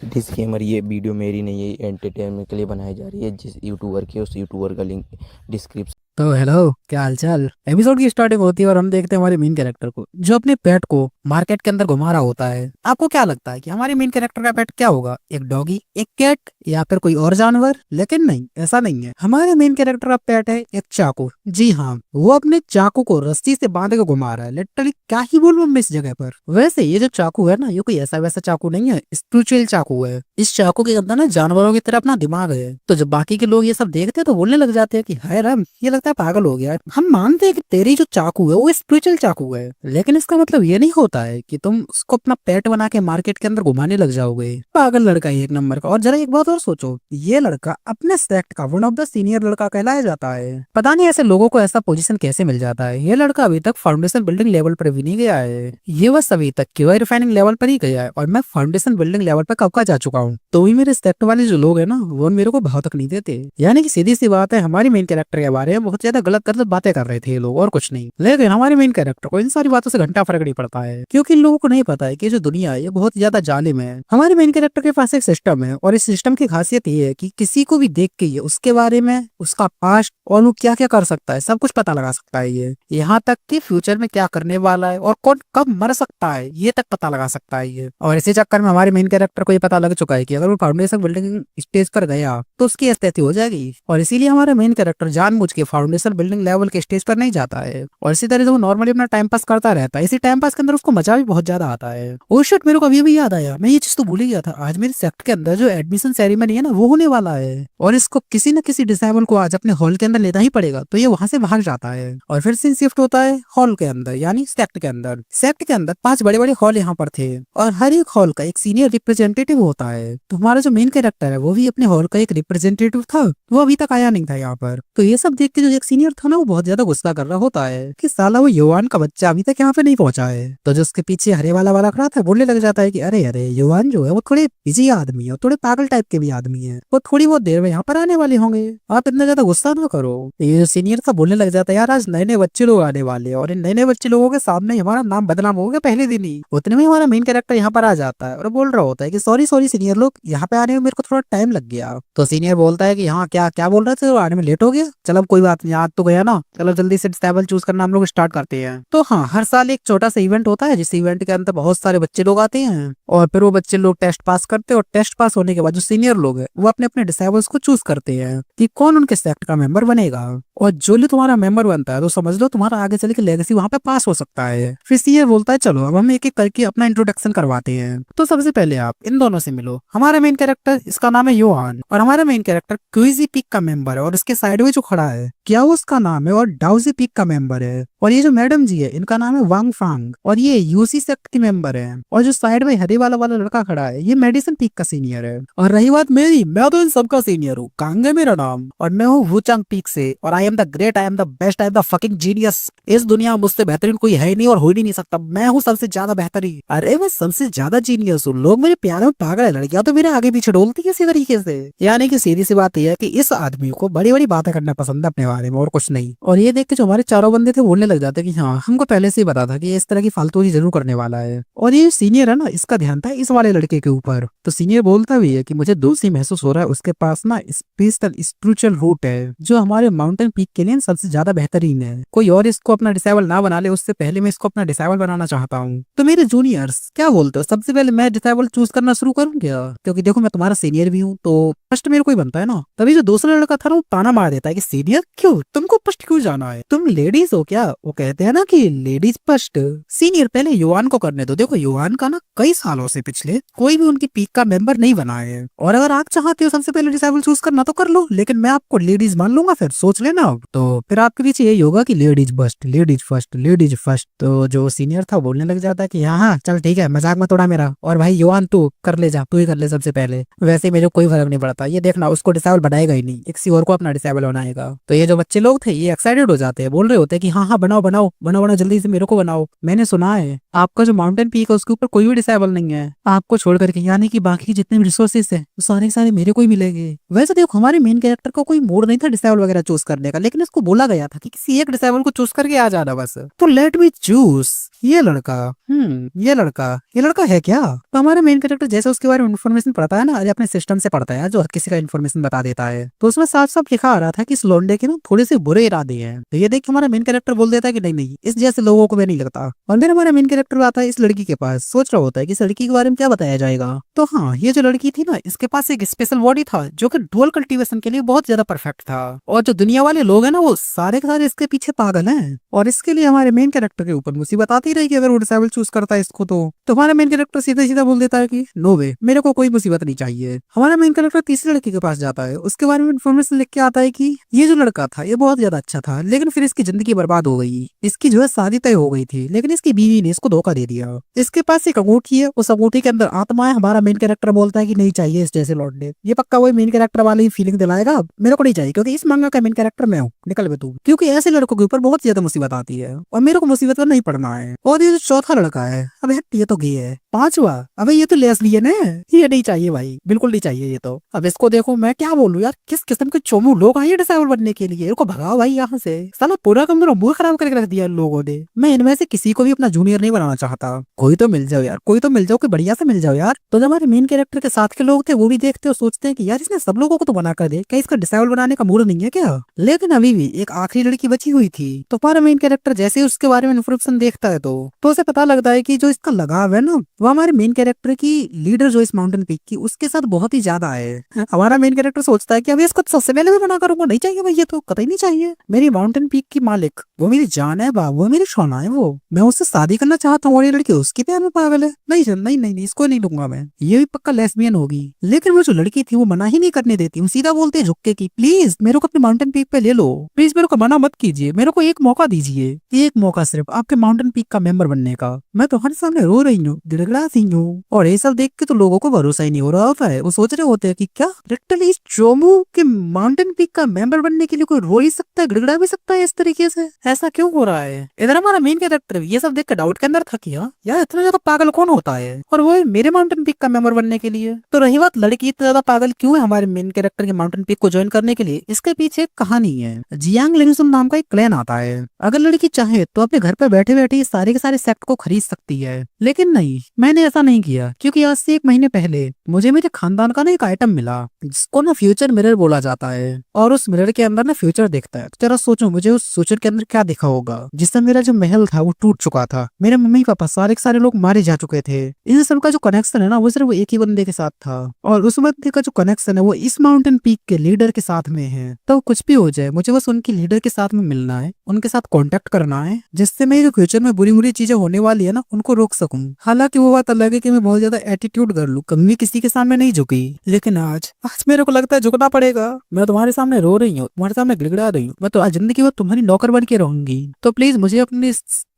Disclaimer, ये video मेरी नहीं है, एंटरटेनमेंट के लिए बनाई जा रही है। जिस यूट्यूबर के उस यूट्यूबर का लिंक डिस्क्रिप्शन। तो हेलो, क्या हालचाल। एपिसोड की स्टार्टिंग होती है और हम देखते हैं हमारे मेन कैरेक्टर को जो अपने पेट को मार्केट के अंदर घुमा रहा होता है। आपको क्या लगता है कि हमारे मेन कैरेक्टर का पेट क्या होगा? एक डॉगी, एक कैट, या फिर कोई और जानवर? लेकिन नहीं, ऐसा नहीं है। हमारे मेन कैरेक्टर का पेट है एक चाकू। जी हाँ, वो अपने चाकू को रस्सी से बांध के घुमा रहा है। लिटरली क्या ही बोलूं मैं इस जगह पर। वैसे ये जो चाकू है ना, ये कोई ऐसा वैसा चाकू नहीं है, स्पिरिचुअल चाकू है। इस चाकू के अंदर ना जानवरों की तरह अपना दिमाग है। तो जब बाकी के लोग ये सब देखते हैं तो बोलने लग जाते हैं कि हाय राम, ये लगता है पागल हो गया। हम मानते हैं कि तेरी जो चाकू है वो स्पिरिचुअल चाकू है, लेकिन इसका मतलब ये नहीं होता है कि तुम उसको अपना पेट बना के मार्केट के अंदर घुमाने लग जाओगे। पागल लड़का है एक नंबर का। और जरा एक बात और सोचो, ये लड़का अपने सेक्ट का वन ऑफ द सीनियर लड़का कहलाया जाता है। पता नहीं ऐसे लोगों को ऐसा पोजीशन कैसे मिल जाता है। ये लड़का अभी तक फाउंडेशन बिल्डिंग लेवल पर भी नहीं गया है। ये बस अभी तक क्यूआई रिफाइनिंग लेवल पर ही गया है, और मैं फाउंडेशन बिल्डिंग लेवल पर कब का जा चुका हूँ। तो भी मेरे सेक्ट वाले जो लोग हैं ना, वो मेरे को भाव तक नहीं देते। यानी कि सीधी सी बात है, हमारी मेन कैरेक्टर के बारे में बहुत ज्यादा गलत गलत बातें कर रहे थे ये लोग, और कुछ नहीं। लेकिन हमारे मेन कैरेक्टर को इन सारी बातों से घंटा फर्क नहीं पड़ता है, क्योंकि इन लोगों को नहीं पता है कि जो दुनिया है ये बहुत ज्यादा जालिम है। हमारे मेन कैरेक्टर के पास एक सिस्टम है, और इस सिस्टम की खासियत ये है कि किसी को भी देख के ये उसके बारे में, उसका पास्ट और वो क्या क्या कर सकता है, सब कुछ पता लगा सकता है। ये यहाँ तक कि फ्यूचर में क्या करने वाला है और कौन कब मर सकता है ये तक पता लगा सकता है ये। और इसी चक्कर में हमारे मेन कैरेक्टर को ये पता लग चुका है कि अगर वो फाउंडेशन बिल्डिंग स्टेज पर गया तो उसकी अस्थिति हो जाएगी। और इसीलिए हमारा मेन कैरेक्टर जानबूझ के फाउंडेशन बिल्डिंग लेवल के स्टेज पर नहीं जाता है, और इसी तरह से वो नॉर्मली अपना टाइम पास करता रहता है। इसी टाइम पास के अंदर उसको मजा भी बहुत ज्यादा आता है। ओ शिट, मेरे को अभी भी याद आया, मैं ये चीज तो भूल ही गया था। आज मेरे सेक्ट के अंदर जो एडमिशन सेरेमनी है ना, वो होने वाला है, और इसको किसी न किसी डिसेबल को आज अपने हॉल के अंदर लेना ही पड़ेगा। तो ये वहां से भाग जाता है और फिर से शिफ्ट होता है हॉल के अंदर, यानी सेक्ट के अंदर। सेक्ट के अंदर 5 बड़े बड़े हॉल यहाँ पर थे, और हर एक हॉल का एक सीनियर रिप्रेजेंटेटिव होता है। तो हमारा जो मेन कैरेक्टर है वो भी अपने हॉल का एक रिप्रेजेंटेटिव था। वो अभी तक आया नहीं था यहाँ पर। तो ये सब देख के जो एक सीनियर था ना, वो बहुत ज्यादा गुस्सा कर रहा होता है कि साला वो युवान का बच्चा अभी तक यहाँ पे नहीं पहुंचा है। तो जो उसके पीछे हरे वाला वाला खड़ा था, बोलने लग जाता है कि अरे अरे, युवान जो है वो थोड़े बिजी आदमी है, थोड़े पागल टाइप के भी आदमी है, वो थोड़ी बहुत देर में यहाँ पर आने वाले होंगे, आप इतना ज्यादा गुस्सा ना करो। ये जो सीनियर था बोलने लग जाता है, यार आज नए नए बच्चे लोग आने वाले हैं, और इन नए नए बच्चे लोगों के सामने हमारा नाम बदनाम हो गया पहले दिन ही। उतने में हमारा मेन कैरेक्टर यहाँ पर आ जाता है और बोल रहा होता है कि सॉरी सॉरी सीनियर लोग, यहाँ पे आने में मेरे को थोड़ा टाइम लग गया। तो सीनियर बोलता है कि हाँ, क्या क्या बोल रहे थे, तो आने में लेट हो गया। चलो अब कोई बात नहीं, आज तो गया ना, चलो जल्दी से डिसेबल चूज करना हम लोग स्टार्ट करते हैं। तो हाँ, हर साल एक छोटा सा इवेंट होता है, जिस इवेंट के अंदर बहुत सारे बच्चे लोग आते हैं, और फिर वो बच्चे लोग टेस्ट पास करते हैं, और टेस्ट पास होने के बाद जो सीनियर लोग हैं वो अपने अपने डिसेबल्स को चूज करते हैं कि कौन उनके सेक्ट का मेंबर बनेगा। और जो भी तुम्हारा मेंबर बनता है तो समझ लो तुम्हारा आगे चल के लेगेसी वहां पे पास हो सकता है। फिर सीनियर बोलता है चलो अब हम एक एक करके अपना इंट्रोडक्शन करवाते हैं। तो सबसे पहले आप इन दोनों से मिलो। हमारा मेन कैरेक्टर, इसका नाम है योहान, और हमारा मेन कैरेक्टर क्विजी पीक का मेंबर है। और उसके साइड में जो खड़ा है, क्या उसका नाम है, और डाउजी पीक का मेंबर है। और ये जो मैडम जी है, इनका नाम है वांग फांग, और ये यूसी सेक्ट की मेंबर है। और जो साइड में हरे वाला वाला लड़का खड़ा है, ये मेडिसिन पीक का सीनियर है। और रही बात मेरी, मैं तो इन सबका सीनियर हूँ, कांग है मेरा नाम, और मैं हूँ वुचांग पीक से। और I am the great, I am the best, I am the fucking genius. इस दुनिया में मुझसे बेहतरीन कोई है ही नहीं और हो ही नहीं सकता। मैं हूँ सबसे ज्यादा बेहतरीन। अरे मैं सबसे ज्यादा जीनियस हूँ। लोग मेरे प्यार में पागल है, लड़कियां तो मेरे आगे पीछे डोलती है इसी तरीके से। यानी कि सीधी सी बात यह है कि इस आदमी को बड़ी बड़ी बातें करना पसंद है अपने बारे में, और कुछ नहीं। और ये देख के जो हमारे चारों बंदे थे बोलने लग जाते कि हाँ, हमको पहले से ही पता था कि ये इस तरह की फालतूजी जरूर करने वाला है। और ये सीनियर है ना, इसका ध्यान था इस वाले लड़के के ऊपर। तो सीनियर बोलता भी है कि मुझे दोषी महसूस हो रहा है, उसके पास ना स्पेशल स्पिरिचुअल रूट है जो हमारे माउंटेन पीक के लिए सबसे ज्यादा बेहतरीन है। कोई और इसको अपना डिसेबल ना बना ले उससे पहले मैं इसको अपना डिसेबल बनाना चाहता हूँ। तो मेरे जूनियर्स क्या बोलते हो, सबसे पहले मैं डिसेबल चूज करना शुरू करूँ क्या? क्योंकि देखो मैं तुम्हारा सीनियर भी हूँ, तो फर्स्ट मेरे को ही बनता है ना। तभी जो दूसरा लड़का था ना, वो ताना मार देता है कि सीनियर क्यों, तुमको फर्स्ट क्यों जाना है, तुम लेडीज हो क्या? वो कहते हैं ना कि लेडीज फर्स्ट। सीनियर पहले युवान को करने दो। देखो युवान का ना कई सालों से पिछले कोई भी उनकी पीक का मेंबर नहीं बना है, और अगर आप चाहते हो सबसे पहले डिसेबल चूज करना तो कर लो, लेकिन मैं आपको लेडीज मान लूंगा, फिर सोच लेना अब। तो फिर आपके पीछे यही होगा कि ladies first, ladies first, ladies first. तो जो सीनियर था बोलने लग जाता है कि हाँ हाँ चल ठीक है, मजाक मत उड़ा मेरा, और भाई युवान तू कर ले, जा तू ही कर ले सबसे पहले, वैसे मेरे कोई फर्क नहीं पड़ता। ये देखना उसको डिसेबल बनाएगा ही नहीं, किसी और को अपना डिसेबल बनाएगा। तो ये जो बच्चे लोग थे ये एक्साइटेड हो जाते हैं, बोल रहे होते हैं कि हाँ हाँ बनाओ बनाओ बनाओ बनाओ, जल्दी से मेरे को बनाओ। मैंने सुना है आपका जो माउंटेन पीक है उसके ऊपर कोई भी डिसेबल नहीं है आपको छोड़ करके, यानी कि बाकी जितने भी रिसोर्सेस है वो सारे सारे मेरे को ही मिलेंगे। वैसे देखो हमारे मेन कैरेक्टर को कोई मूड नहीं था डिसेबल वगैरह चूज करने का, लेकिन इसको बोला गया था कि किसी एक डिसेबल को चूज करके आ जाना बस। तो लेट मी चूज ये लड़का। ये लड़का है क्या? तो हमारे मेन कैरेक्टर जैसे उसके बारे में इन्फॉर्मेशन पढ़ता है ना, अरे अपने सिस्टम से पढ़ता है जो हर किसी का इन्फॉर्मेशन बता देता है, तो उसमें साफ साफ लिखा आ रहा था कि इस लौंडे के ना थोड़े से बुरे इरादे हैं। तो ये देख हमारा मेन कैरेक्टर बोल देता है कि नहीं नहीं, इस जैसे लोगों को मैं नहीं लगता। और फिर हमारा मेन कैरेक्टर आता है इस लड़की के पास, सोच रहा होता है कि इस लड़की के बारे में क्या बताया जाएगा। तो हाँ, ये जो लड़की थी ना, इसके पास एक स्पेशल बॉडी था जो कि डुअल कल्टीवेशन के लिए बहुत ज्यादा परफेक्ट था। और जो दुनिया वाले लोग हैं ना, वो सारे के सारे इसके पीछे पागल हैं। और इसके लिए हमारे मेन कैरेक्टर के ऊपर मुसीबत आती रहेगी अगर वो डिसेबल चूज करता है इसको। तो हमारा मेन कैरेक्टर सीधा सीधा बोल देता है कि नो वे, मेरे को कोई मुसीबत नहीं चाहिए। हमारा मेन कैरेक्टर तीसरे लड़की के पास जाता है, उसके बारे में इन्फॉर्मेशन लिख के आता है कि ये जो लड़का था ये बहुत ज्यादा अच्छा था, लेकिन फिर इसकी जिंदगी बर्बाद हो गई। इसकी जो है शादी तय हो गई थी, लेकिन इसकी बीवी ने इसको धोखा दे दिया। इसके पास एक अंगूठी है, उस अंगूठी के अंदर आत्मा है। हमारा मेन कैरेक्टर बोलता है कि नहीं चाहिए इस जैसे लौंडे। ये पक्का वही मेन कैरेक्टर वाली फीलिंग दिलाएगा, मेरे को नहीं चाहिए क्योंकि इस मांगा का मेन कैरेक्टर मैं हूँ, निकल बे तू। क्योंकि ऐसे लड़कों के ऊपर बहुत ज्यादा मुसीबत आती है और मेरे को मुसीबत में नहीं पड़ना है। और ये जो चौथा लड़का है, अबे ये तो गे है। पांचवा, अबे ये तो लेस्बियन है, ये नहीं चाहिए भाई, बिल्कुल नहीं चाहिए ये तो। अब इसको देखो, मैं क्या बोलूं यार, किस किस्म के चोमू लोग आए डिसेबल बनने के लिए। इनको भगाओ भाई यहाँ से, साला पूरा कम मेरा मुंह खराब करके रख दिया इन लोगों ने। मैं इनमें से किसी को भी अपना जूनियर नहीं बनाना चाहता। कोई तो मिल जाओ यार, कोई तो मिल जाओ कि बढ़िया से मिल जाओ यार। तो जब हमारे मेन कैरेक्टर के साथ के लोग थे वो भी देखते और सोचते हैं कि यार इसने सब लोगों को तो बना कर दे, क्या इसका डिसेबल बनाने का मूड नहीं है क्या। लेकिन अभी भी एक आखिरी लड़की बची हुई थी। तो हमारा मेन कैरेक्टर जैसे ही उसके बारे में इन्फॉर्मेशन देखता है तो उसे पता लगता है कि जो इसका लगाव है ना, वो हमारे मेन कैरेक्टर की लीडर जो इस माउंटेन पीक की, उसके साथ बहुत ही ज्यादा है। हमारा मेन कैरेक्टर सोचता है कि अभी इसको सबसे पहले मैं मना करूंगा, नहीं चाहिए भाई, ये तो कतई नहीं चाहिए। मेरी माउंटेन पीक की मालिक वो मेरी जान है बाबू, वो मेरी सोना है, वो मैं उससे शादी करना चाहता हूँ और ये लड़की उसके प्यार में पागल है। नहीं नहीं नहीं नहीं, इसको नहीं दूंगा मैं, ये भी पक्का लेस्बियन होगी। लेकिन वो जो लड़की थी वो मना ही नहीं करने देती, वो सीधा बोलते है झुक के कि प्लीज मेरे को अपने माउंटेन पीक पे ले लो, प्लीज मेरे को मना मत कीजिए, मेरे को एक मौका दीजिए, एक मौका सिर्फ आपके माउंटेन पीक का मेंबर बनने का। मैं तुम्हारे सामने रो रही हूँ, गिड़गिड़ा रही हूँ। और ये सब देख के तो लोगों को भरोसा ही नहीं हो रहा होता है। वो सोच रहे होते हैं कि क्या लिटरली इस चोमू के माउंटेन पीक का मेंबर बनने के लिए कोई रो ही सकता है, गिड़गिड़ा भी सकता है इस तरीके से, ऐसा क्यों हो रहा है। इधर हमारा मेन कैरेक्टर ये सब देख के डाउट के अंदर था कि यार इतना ज्यादा पागल कौन होता है और वो मेरे माउंटेन पीक का मेंबर बनने के लिए। तो रही बात लड़की इतना ज्यादा पागल क्यों है हमारे मेन कैरेक्टर के माउंटेन पीक को ज्वाइन करने के लिए, इसके पीछे एक कहानी है। जियांग लिंगसुन नाम का एक क्लैन आता है। अगर लड़की चाहे तो अपने घर पर बैठे बैठे सारे के सारे सेक्ट को खरीद सकती है, लेकिन नहीं, मैंने ऐसा नहीं किया क्योंकि आज से 1 महीने पहले मुझे मेरे खानदान का ना एक आइटम मिला जिसको ना फ्यूचर मिरर बोला जाता है। और उस मिरर के अंदर ना फ्यूचर दिखता है। जरा सोचो मुझे उस फ्यूचर के अंदर क्या दिखा होगा, जिससे मेरा जो महल था वो टूट चुका था, मेरे मम्मी पापा सारे के सारे लोग मारे जा चुके थे। इन सब का जो कनेक्शन है ना वो सिर्फ एक ही बंदे के साथ था, और उस बंदे का जो कनेक्शन है वो इस माउंटेन पीक के लीडर के साथ में है। तो कुछ भी हो जाए मुझे बस उनकी लीडर के साथ में मिलना है, उनके साथ कांटेक्ट करना है, जिससे मैं जो फ्यूचर में बुरी बुरी चीजें होने वाली है ना उनको रोक सकूं। हालांकि वो बात अलग है कि मैं बहुत ज्यादा एटीट्यूड कर लूं, कभी किसी के सामने नहीं झुकी, लेकिन आज मेरे को लगता है झुकना पड़ेगा। मैं तुम्हारे सामने रो रही हूँ, तुम्हारे सामने गिड़गिड़ा रही हूँ, मैं तो आज जिंदगी भर तुम्हारी नौकर बन के रहूंगी। तो प्लीज मुझे अपनी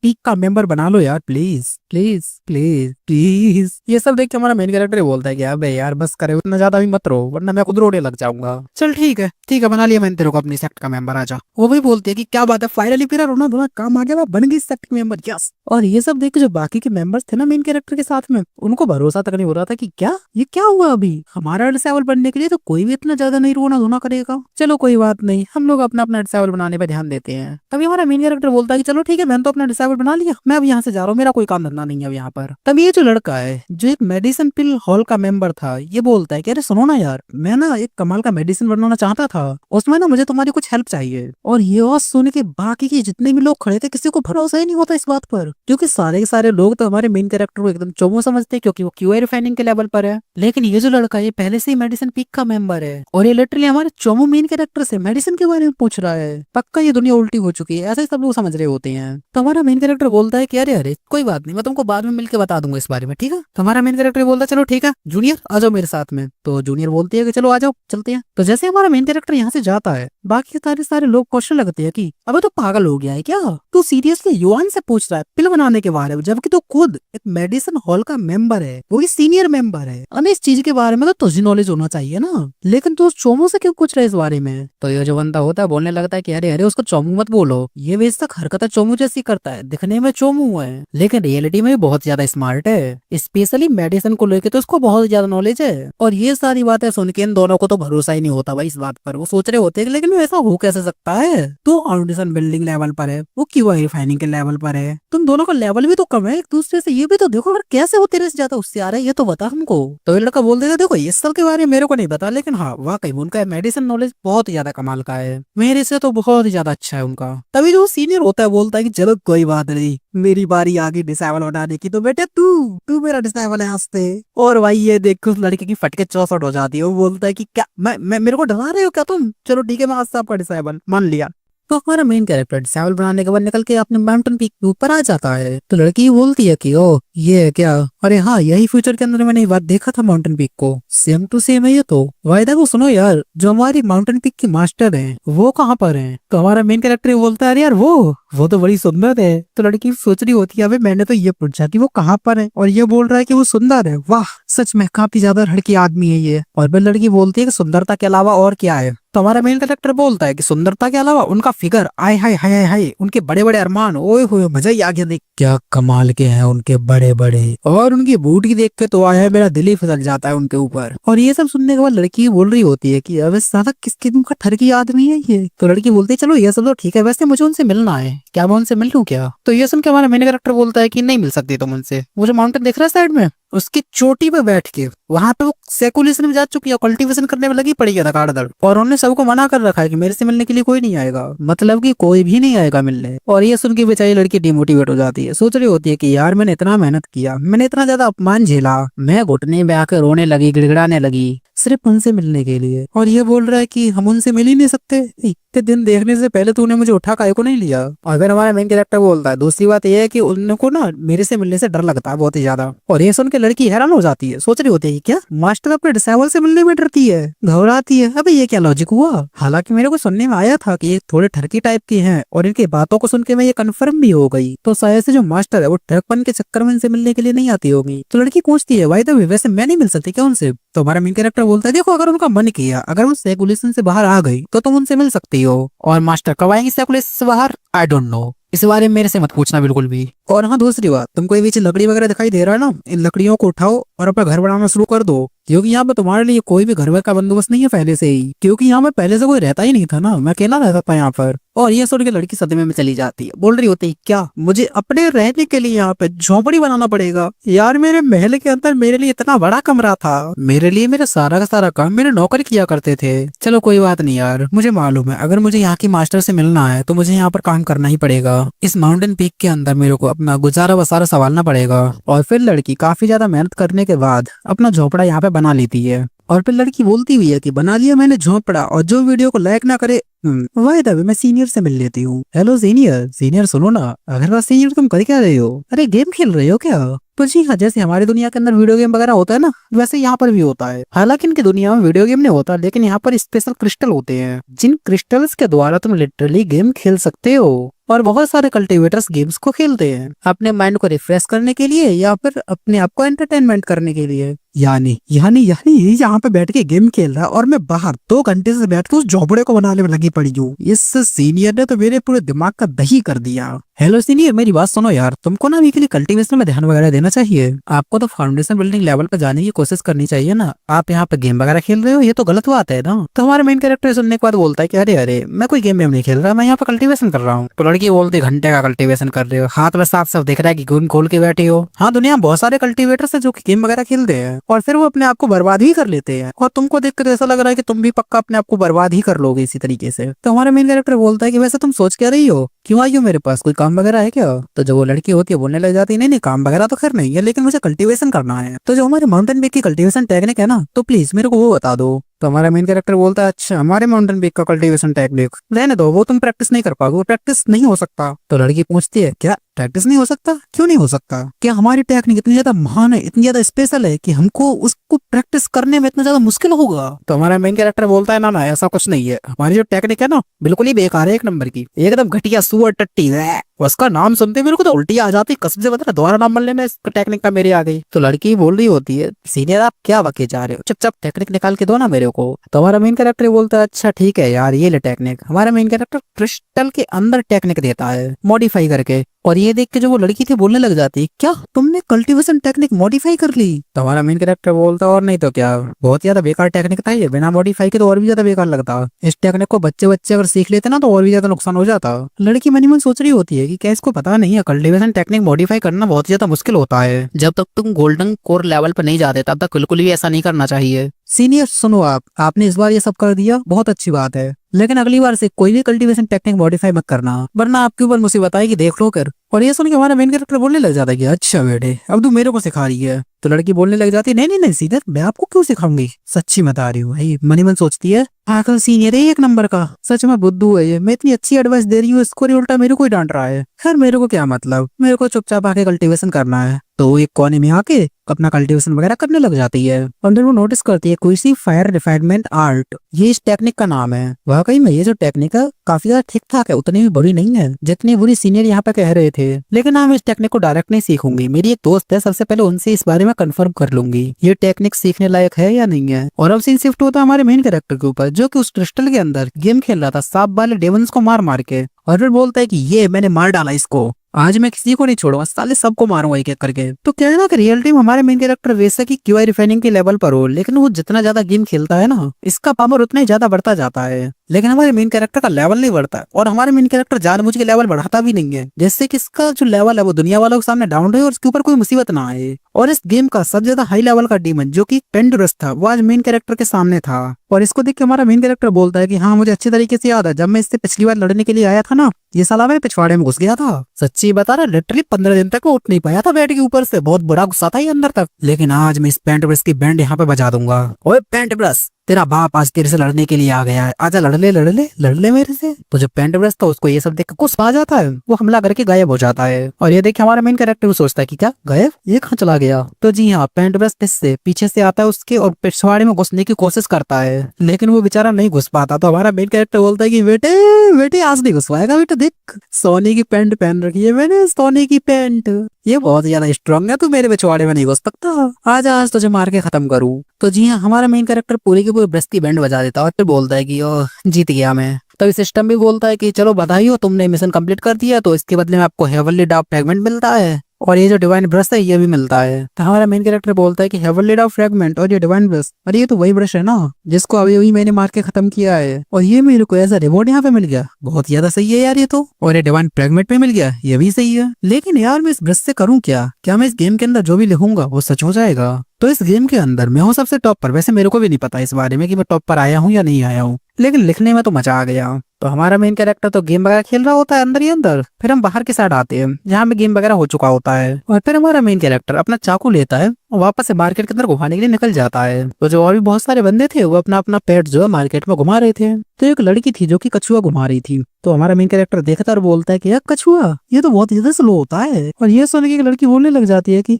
पीक का मेंबर बना लो यार, प्लीज प्लीज प्लीज प्लीज। ये सब देख के हमारा मेन कैरेक्टर बोलता है कि अबे यार बस करे, उतना ज्यादा भी मत रो वरना मैं खुद रोने लग जाऊंगा। चल ठीक है बना लिया मैंने तेरे को अपनी सेक्ट का मेंबर, आजा। वो भी बोलती है कि क्या बात है, फाइनली मेरा रोना धोना काम आ गया, मैं बन गई सेक्ट का मेंबर, यस। और ये सब देख के जो बाकी के मेंबर्स थे ना मेन कैरेक्टर के साथ में, उनको भरोसा तक नहीं हो रहा था कि क्या ये क्या हुआ अभी, हमारा डिसेबल बनने के लिए तो कोई भी इतना ज्यादा नहीं रोना धोना करेगा। चलो कोई बात नहीं, हम लोग अपना अपना डिसेबल बनाने पे ध्यान देते हैं। तभी हमारा मेन कैरेक्टर बोलता है कि चलो ठीक है, मैंने तो अपना डिसेबल बना लिया, मैं अब यहाँ से जा रहा हूँ, मेरा कोई काम धंधा नहीं है अब यहाँ पर। तब ये जो लड़का है जो एक मेडिसिन पिल हॉल का मेंबर था, ये बोलता है कि अरे सुनो ना यार, मैं ना एक कमाल का मेडिसिन बनाना चाहता था, उसमें ना मुझे तुम्हारी कुछ हेल्प चाहिए। और ये और सुन के बाकी के जितने भी लोग खड़े थे किसी को भरोसा ही नहीं होता इस बात पर, क्योंकि सारे के सारे लोग तो हमारे मेन कैरेक्टर को एकदम चोमो समझते हैं क्योंकि वो क्यूए रिफाइनिंग के लेवल पर है। लेकिन ये जो लड़का ये पहले से ही मेडिसिन पीक का मेंबर है और ये लिटरली हमारे चोमो मेन कैरेक्टर से मेडिसिन के बारे में पूछ रहा है। पक्का ये दुनिया उल्टी हो चुकी है, ऐसा ही सब लोग समझ रहे होते हैं। तो हमारा मेन कैरेक्टर बोलता है कि अरे अरे कोई बात नहीं, मैं तुमको बाद में मिलकर बता दूंगा इस बारे में, ठीक है। तो हमारा मेन कैरेक्टर बोलता है चलो ठीक है जूनियर आ जाओ मेरे साथ में। तो जूनियर बोलती है कि चलो आ जाओ चलते हैं। तो जैसे हमारा मेन कैरेक्टर यहाँ से जाता है, बाकी सारे लोग क्वेश्चन लगते हैं कि अबे तो पागल हो गया है क्या, तू सीरियसली युआन से पूछ रहा है पिल बनाने के बारे में, जबकि तू खुद एक मेडिसिन हॉल का मेंबर है, वो भी सीनियर मेंबर है। हमें इस चीज के बारे में तो तुझे नॉलेज होना चाहिए ना, लेकिन तू उस चोमू से क्यों पूछ रहा है इस बारे में। तो ये जो बंदा होता है बोलने लगता है कि अरे अरे उसको चोमू मत बोलो, ये बेशक हरकत चोमू जैसी करता है, दिखने में चोमू है लेकिन रियलिटी में बहुत ज्यादा स्मार्ट है, स्पेशली मेडिसिन को लेकर तो उसको बहुत ज्यादा नॉलेज है। और ये सारी बातें सुन के इन दोनों को तो भरोसा ही नहीं होता भाई इस बात पर। वो सोच रहे होते हैं लेकिन में ऐसा हो कैसे सकता है? तो फाउंडेशन बिल्डिंग लेवल पर है, वो क्यों रिफाइनिंग के लेवल पर है? तुम दोनों का लेवल भी तो कम है एक दूसरे से, ये भी तो देखो। अगर कैसे वो तेरे से ज्यादा उससे आ रहा है ये तो बता हमको। तो ये लड़का बोल देता देखो इस सब के बारे में मेरे को नहीं पता, लेकिन हाँ वाकई उनका मेडिसिन नॉलेज बहुत ज्यादा कमाल का है, मेरे से तो बहुत ही ज्यादा अच्छा है उनका। तभी जो सीनियर होता है बोलता है कि चलो कोई बात नहीं, मेरी बारी आ गई डिसेबल बनाने की, तो बेटे तू मेरा डिसेबल है हंसते। और भाई ये देखो उस लड़के की फटके 64 हो जाती है। वो बोलता है कि क्या मैं मेरे को डरा रहे हो क्या तुम? चलो ठीक है मैं आज से आपका डिसेबल मान लिया। तो हमारा मेन कैरेक्टर डिसेबल बनाने के बाद निकल के अपने माउंटेन पीक के ऊपर आ जाता है। तो लड़की बोलती है कि ओ ये है क्या? अरे हाँ यही फ्यूचर के अंदर मैंने ये बात देखा था माउंटेन पीक को, सेम टू सेम है ये तो। वायदा को सुनो यार, जो हमारी माउंटेन पीक की मास्टर है वो कहाँ पर है? तो हमारा मेन कैरेक्टर बोलता है अरे यार वो तो बड़ी सुंदर है। तो लड़की सोच रही होती है अबे मैंने तो ये पूछा कि वो कहाँ पर है और ये बोल रहा है कि वो सुंदर है। वाह सच में काफी ज्यादा लड़की आदमी है ये। और फिर लड़की बोलती है कि सुंदरता के अलावा और क्या है? तो हमारा मेन कैरेक्टर बोलता है कि सुंदरता के अलावा उनका फिगर, आय हाय हाय हाय हाय, उनके बड़े बड़े अरमान, ओए होए मजा ही आ गया देख, क्या कमाल के हैं उनके बड़े बड़े। और उनकी बूटी देख के तो आया मेरा दिल ही फिसल जाता है उनके ऊपर। और ये सब सुनने के बाद लड़की बोल रही होती है कि अबे साला किसके मुंह का ठरकी आदमी है ये। तो लड़की बोलती है चलो ये सब तो ठीक है, वैसे मुझे उनसे मिलना है, क्या मैं उनसे मिल लूं क्या? तो ये सुन के हमारा मेन कैरेक्टर बोलता है कि नहीं मिल सकती तुम उनसे। वो जो माउंटेन देख रहा है साइड में, उसकी चोटी पे बैठ के वहां पे वो सेकुलेशन में जा चुकी है, कल्टीवेशन करने में लगी पड़ी है धड़ाधड़। और उन्होंने सबको मना कर रखा है कि मेरे से मिलने के लिए कोई नहीं आएगा, मतलब कि कोई भी नहीं आएगा मिलने। और ये सुन के बेचारी लड़की डिमोटिवेट हो जाती है, सोच रही होती है कि यार मैंने इतना मेहनत किया, मैंने इतना ज्यादा अपमान झेला, मैं घुटने में आकर रोने लगी, गिड़गिड़ाने लगी सिर्फ उनसे मिलने के लिए। और ये बोल रहा है कि हम उनसे मिल ही नहीं सकते, इतने दिन देखने से पहले तूने मुझे उठा काहे को नहीं लिया? और फिर हमारा मेन कैरेक्टर बोलता है दूसरी बात ये है कि उनको ना मेरे से मिलने से डर लगता है बहुत ही ज्यादा। और ये सुन के लड़की हैरान हो जाती है, सोच रही होती है कि क्या मास्टर अपने डिसेबल से मिलने में डरती है, घबराती है। अबे ये क्या लॉजिक हुआ? हालांकि मेरे को सुनने में आया था कि ये थोड़े ठरकी टाइप की हैं, और इनकी बातों को सुन के मैं ये कंफर्म भी हो गई। तो शायद से जो मास्टर है वो ठरकपन के चक्कर में इनसे मिलने के लिए नहीं आती होगी। तो लड़की पूछती है भाई तो वैसे मैं नहीं मिल सकती क्या उनसे? तो हमारा मेन कैरेक्टर बोलता है देखो अगर उनका मन किया, अगर वो सेकुलेशन से बाहर आ गई तो तुम उनसे मिल सकती हो। और मास्टर कब आएंगे सेकुलेशन से बाहर आई डोंट नो, इस बारे में मेरे से मत पूछना बिल्कुल भी। और हाँ दूसरी बात, तुमको ये बीच लकड़ी वगैरह दिखाई दे रहा है ना, इन लकड़ियों को उठाओ और अपना घर बनाना शुरू कर दो, क्योंकि यहाँ पे तुम्हारे लिए कोई भी घर का बंदोबस्त नहीं है पहले से ही, क्योंकि यहाँ पे पहले से कोई रहता ही नहीं था ना, मैं अकेला रहता था यहाँ पर। और ये सुन के लड़की सदमे में चली जाती है, बोल रही होती है क्या मुझे अपने रहने के लिए यहाँ पे झोपड़ी बनाना पड़ेगा? यार मेरे महल के अंदर मेरे लिए इतना बड़ा कमरा था, मेरे लिए मेरा सारा का सारा काम मेरे नौकर किया करते थे। चलो कोई बात नहीं यार, मुझे मालूम है अगर मुझे यहाँ की मास्टर से मिलना है तो मुझे यहाँ पर काम करना ही पड़ेगा, इस माउंटेन पीक के अंदर मेरे को अपना गुजारा वसारा संभालना पड़ेगा। और फिर लड़की काफी ज्यादा मेहनत करने के बाद अपना झोपड़ा यहाँ पे बना लेती है। और फिर लड़की बोलती हुई है कि बना लिया मैंने झोपड़ा, और जो वीडियो को लाइक ना करे वाह तभी मैं सीनियर से मिल लेती हूँ। हेलो सीनियर, सीनियर सुनो ना, अगर बात सीनियर तुम कर क्या रहे हो? अरे गेम खेल रहे हो क्या? तो जी हाँ, जैसे हमारी दुनिया के अंदर वीडियो गेम वगैरह होता है ना, वैसे यहाँ पर भी होता है। हालांकि इनकी दुनिया में वीडियो गेम नहीं होता, लेकिन यहाँ पर स्पेशल क्रिस्टल होते हैं, जिन क्रिस्टल्स के द्वारा तुम लिटरली गेम खेल सकते हो। और बहुत सारे कल्टीवेटर्स गेम्स को खेलते हैं अपने माइंड को रिफ्रेश करने के लिए या फिर अपने आप को एंटरटेनमेंट करने के लिए। यानी यहाँ पे बैठ के गेम खेल रहा है और मैं बाहर 2 घंटे से बैठ के उस झोपड़े को बनाने में लगी पड़ी हूँ। इस सीनियर ने तो मेरे पूरे दिमाग का दही कर दिया। हेलो सीनियर, मेरी बात सुनो यार, तुमको ना वीकली कल्टीवेशन में ध्यान वगैरह देना चाहिए, आपको तो फाउंडेशन बिल्डिंग लेवल पर जाने की कोशिश करनी चाहिए ना, आप यहाँ पे गेम वगैरह खेल रहे हो, ये तो गलत बात है ना। तो हमारे मेन कैरेक्टर सुनने के बाद बोलता है कि अरे मैं कोई गेम नहीं खेल रहा, मैं यहाँ पे कल्टीवेशन कर रहा हूँ। तो लड़की बोलती घंटे का कल्टीवेशन कर रहे हो, हाथ में साफ साफ दिख रहा है कि गेम खोल के बैठे हो। हाँ दुनिया में बहुत सारे कल्टीवेटर्स है जो कि गेम वगैरह खेलते हैं और फिर वो अपने आप को बर्बाद ही कर लेते हैं, और तुमको देखकर ऐसा लग रहा है कि तुम भी पक्का अपने आप को बर्बाद ही कर लोगे इसी तरीके से। तो हमारा मेन कैरेक्टर बोलता है कि वैसे तुम सोच क्या रही हो, क्यों आई हो मेरे पास, कोई काम वगैरह है क्या? तो जो वो लड़की होती है बोलने लग जाती है नहीं काम वगैरह तो खैर नहीं है, लेकिन मुझे कल्टीवेशन करना है। तो जो हमारे माउंटेन पीक की कल्टीवेशन टेक्निक है ना, तो प्लीज मेरे को वो बता दो। तो हमारा मेन कैरेक्टर बोलता है अच्छा हमारे माउंटेन पीक का कल्टीवेशन टेक्निक रहने दो, वो तुम प्रैक्टिस नहीं कर पाओगे, वो प्रैक्टिस नहीं हो सकता। तो लड़की पूछती है क्या प्रैक्टिस नहीं हो सकता? क्यों नहीं हो सकता? क्या हमारी टेक्निक इतनी ज्यादा महान है, इतनी ज्यादा स्पेशल है कि हमको उसको प्रैक्टिस करने में इतना ज्यादा मुश्किल होगा? तो हमारा मेन कैरेक्टर बोलता है ना ऐसा कुछ नहीं है, हमारी जो टेक्निक है ना बिल्कुल ही बेकार है, 1 नंबर की, एकदम घटिया सुअर टट्टी है। उसका नाम सुनते मेरे को तो उल्टी आ जाती, कसम से बता दोबारा नाम बनने में इस टेक्निक का मेरी आ गई। तो लड़की बोल रही होती है सीनियर आप क्या बके जा रहे हो, चुपचाप टेक्निक निकाल के दो ना मेरे को। तो हमारा मेन कैरेक्टर बोलता है अच्छा ठीक है यार ये ले टेक्निक। हमारा मेन कैरेक्टर क्रिस्टल के अंदर टेक्निक देता है मॉडिफाई करके, और ये देख के जो वो लड़की थी बोलने लग जाती, क्या तुमने कल्टीवेशन टेक्निक मॉडिफाई कर ली? तो हमारा मेन कैरेक्टर बोलता, और नहीं तो क्या, बहुत ज्यादा बेकार टेक्निक था ये, बिना मॉडिफाई के तो और भी ज्यादा बेकार लगता। इस टेक्निक को बच्चे बच्चे अगर सीख लेते ना तो और भी ज्यादा नुकसान हो जाता। लड़की मनी मन सोच रही होती है कि क्या इसको पता नहीं है कल्टीवेशन टेक्निक मॉडिफाई करना बहुत ज्यादा मुश्किल होता है। जब तक तुम गोल्डन कोर लेवल पर नहीं जाते तब तक बिल्कुल भी ऐसा नहीं करना चाहिए। सीनियर सुनो, आपने इस बार ये सब कर दिया, बहुत अच्छी बात है, लेकिन अगली बार से कोई भी कल्टीवेशन टेक्निक मॉडिफाई मत करना, वरना आपके ऊपर मुसीबत आएगी, देख लो कर। और ये सुन के हमारा मेन कैरेक्टर बोलने लग जाता है कि अच्छा बेटे, अब तू मेरे को सिखा रही है। तो लड़की बोलने लग जाती है, नहीं नहीं नहीं सीधे मैं आपको क्यों सिखाऊंगी, सच्ची बता रही हूँ भाई। मनी मन सोचती है, आखिर सीनियर है एक नंबर का, सच में बुद्धू है ये, मैं इतनी अच्छी एडवाइस दे रही हूँ, इसको उल्टा मेरे को ही डांट रहा है। खैर मेरे को क्या मतलब, मेरे को चुपचाप आके कल्टीवेशन करना है। तो वो एक कोने में आके अपना कल्टीवेशन वगैरह करने लग जाती है। और फिर वो नोटिस करती है कोई सी फायर रिफाइनमेंट आर्ट, ये इस टेक्निक का नाम है। वाकई में ये जो टेक्निक है काफी ज्यादा ठीक ठाक है, उतनी भी बुरी नहीं है जितनी बुरी सीनियर यहाँ पे कह रहे थे। लेकिन हाँ, मैं इस टेक्निक को डायरेक्ट नहीं सीखूंगी, मेरी एक दोस्त है, सबसे पहले उनसे इस बारे में कंफर्म कर लूंगी ये टेक्निक सीखने लायक है या नहीं है। और अब सीन शिफ्ट होता है हमारे मेन कैरेक्टर के ऊपर, जो कि उस क्रिस्टल के अंदर गेम खेल रहा था सांप वाले डेमंस को मार मार के। और फिर बोलता है कि ये मैंने मार डाला इसको, आज मैं किसी को नहीं छोड़ूंगा, साले सबको मारूंगा एक एक करके। तो क्या है ना कि रियलिटी में हमारे मेन कैरेक्टर वैसे की क्यूआई रिफाइनिंग के लेवल पर हो, लेकिन वो जितना ज्यादा गेम खेलता है ना, इसका पावर उतना ही ज्यादा बढ़ता जाता है। लेकिन हमारे मेन कैरेक्टर का लेवल नहीं बढ़ता है, और हमारे मेन कैरेक्टर जानबूझ के लेवल बढ़ाता भी नहीं है, जिससे कि इसका जो लेवल है वो दुनिया वालों के सामने डाउन रहे और इसके ऊपर कोई मुसीबत ना आए। और इस गेम का सबसे ज्यादा हाई लेवल का डीमन जो कि पेंडुरस था, वो आज मेन कैरेक्टर के सामने था। और इसको देख के हमारा मेन कैरेक्टर बोलता है कि हाँ, मुझे अच्छी तरीके से याद है, जब मैं इससे पिछली बार लड़ने के लिए आया था ना, ये साला मेरे पिछवाड़े में घुस गया था। सच्ची बता रहा, लिटरली 15 दिन तक वो उठ नहीं पाया था बेड के ऊपर से, बहुत बुरा गुस्सा था ये अंदर तक। लेकिन आज मैं इस पेंट ब्रश की बैंड यहाँ पे बजा दूंगा। ओए पेंट ब्रश, तेरा बाप आज तेरे से लड़ने के लिए आ गया है, आजा लड़ ले लड़ ले लड़ ले मेरे से। तो जो पेंट ब्रश था उसको ये सब देख कर गुस्सा आ जाता है, वो हमला करके गायब हो जाता है। और ये देख हमारा मेन कैरेक्टर सोचता है कि क्या गायब, ये कहाँ चला गया। तो जी हाँ, पेंट ब्रश से पीछे से आता है उसके और पिछवाड़े में घुसने की कोशिश करता है, लेकिन वो बेचारा नहीं घुस पाता। तो हमारा मेन कैरेक्टर बोलता है कि बेटे बेटे आज नहीं घुस पाएगा बेटा, देख सोने की पैंट पहन रखी है मैंने, सोने की पैंट, ये बहुत ज्यादा स्ट्रांग है, तू मेरे पिछवाड़े में नहीं घुस सकता, आज तुझे मार के खत्म करूँ। तो जी हाँ, हमारा मेन कैरेक्टर पूरी की पूरी ब्रश की बैंड बजा देता है और फिर बोलता है कि ओ जीत गया मैं। तभी सिस्टम भी बोलता है कि चलो बधाई हो, तुमने मिशन कंप्लीट कर दिया, तो इसके बदले में आपको हेवनली डार्क फ्रैगमेंट मिलता है और ये जो डिवाइन ब्रश है ये भी मिलता है। तो हमारा मेन कैरेक्टर बोलता है कि हेवनली डार्क फ्रैगमेंट और ये डिवाइन ब्रश, और ये तो वही ब्रश है ना जिसको अभी अभी मैंने मार के खत्म किया है, और ये मेरे को ऐसा रिवॉर्ड यहाँ पे मिल गया, बहुत ज्यादा सही है यार ये तो। और ये डिवाइन फ्रैगमेंट पे मिल गया, ये भी सही है। लेकिन यार मैं इस ब्रश से करूँ क्या मैं इस गेम के अंदर जो भी लिखूंगा वो सच हो जाएगा? तो इस गेम के अंदर मैं हूँ सबसे टॉप पर। वैसे मेरे को भी नहीं पता इस बारे में कि मैं टॉप पर आया हूँ या नहीं आया हूँ, लेकिन लिखने में तो मजा आ गया। तो हमारा मेन कैरेक्टर तो गेम वगैरह खेल रहा होता है अंदर ही अंदर। फिर हम बाहर के साइड आते हैं जहाँ में गेम वगैरह हो चुका होता है, और फिर हमारा मेन कैरेक्टर अपना चाकू लेता है और वापस से मार्केट के अंदर घुमाने के लिए निकल जाता है। तो जो और भी बहुत सारे बंदे थे वो अपना अपना पेट जो है मार्केट में घुमा रहे थे। तो एक लड़की थी जो कि कछुआ घुमा रही थी। तो हमारा मेन कैरेक्टर देखता और बोलता है कि यार कछुआ ये तो बहुत ज्यादा स्लो होता है। और ये सुन के एक लड़की बोलने लग जाती है कि